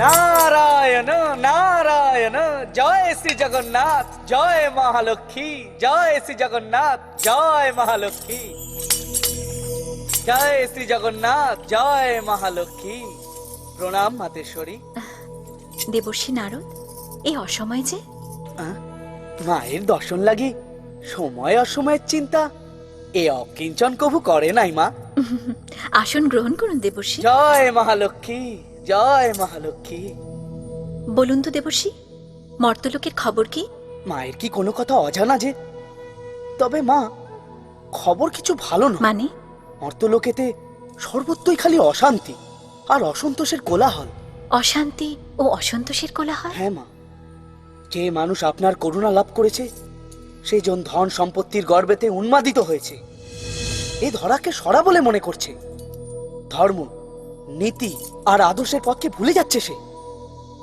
নারায়ণ নারায়ণ, জয় শ্রী জগন্নাথ, জয় মহালক্ষ্মী, জয় শ্রী জগন্নাথ, জয় মহালক্ষ্মী, জয় শ্রী জগন্নাথ, জয় মহালক্ষ্মী। প্রণাম মাতেশ্বরী। দেবর্ষী নারদ, এই অসময়ে যে? মায়ের দর্শন লাগি সময় অসময়ের চিন্তা এ অকিঞ্চন কভু করে নাই মা। আসন গ্রহণ করুন দেবর্ষী। জয় মহালক্ষ্মী, জয় মহালক্ষ্মী। বলুন তো দেবর্ষী, মর্তলোকের খবর কি? মায়ের কি কোনো কথা অজানা যে? তবে মা, খবর কিছু ভালো না। মানে? মর্তলোকেতে সর্বত্রই খালি অশান্তি আর অসন্তোষের কোলাহল। অশান্তি ও অসন্তোষের কোলাহল? হ্যাঁ মা, যে মানুষ আপনার করুণা লাভ করেছে সে জন ধন সম্পত্তির গর্বেতে উন্মাদিত হয়েছে। এ ধরাকে সরা বলে মনে করছে। ধর্ম, নীতি আর আদর্শের পথকে ভুলে যাচ্ছে সে।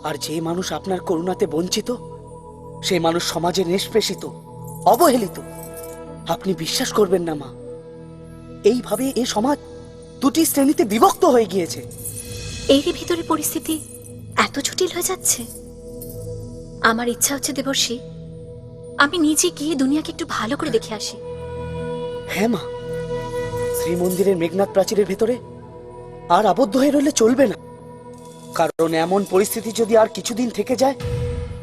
আর যে মানুষ আপনার করুণাতে বঞ্চিত সে মানুষ সমাজে নিষ্পেষিত, অবহেলিত। আপনি বিশ্বাস করবেন না মা, এইভাবে এ সমাজ দুটি শ্রেণীতে বিভক্ত হয়ে গিয়েছে। এরই ভিতরে পরিস্থিতি এত জটিল হয়ে যাচ্ছে। আমার ইচ্ছা হচ্ছে দেবর্ষী, আমি নিজে গিয়ে দুনিয়াকে একটু ভালো করে দেখে আসি। হ্যাঁ মা, শ্রীমন্দিরের মেঘনাথ প্রাচীরের ভেতরে আর আবদ্ধ হয়ে রইলে চলবে না। কারণ এমন পরিস্থিতি যদি আর কিছুদিন থেকে যায়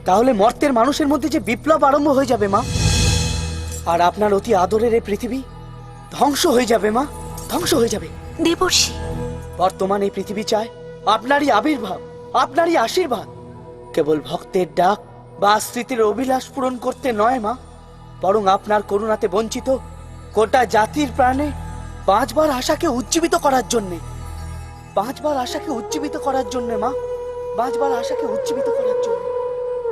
তাহলে মর্তের মানুষের মধ্যে যে বিপ্লব আরম্ভ হয়ে যাবে মা। আর আপনার অতি আদরের এই পৃথিবী ধ্বংস হয়ে যাবে মা, ধ্বংস হয়ে যাবে। দেবর্ষী, বর্তমান এই পৃথিবী চায় আপনারই আবির্ভাব, আপনারই আশীর্বাদ। কেবল ভক্তের ডাক বা স্মৃতির অভিলাষ পূরণ করতে নয় মা, বরং আপনার করুণাতে বঞ্চিত গোটা জাতির প্রাণে বাঁচবার আশাকে উজ্জীবিত করার জন্যে, বাঁচবার আশাকে উজ্জীবিত করার জন্যে মা, বাঁচবার আশাকে উজ্জীবিত করার জন্য।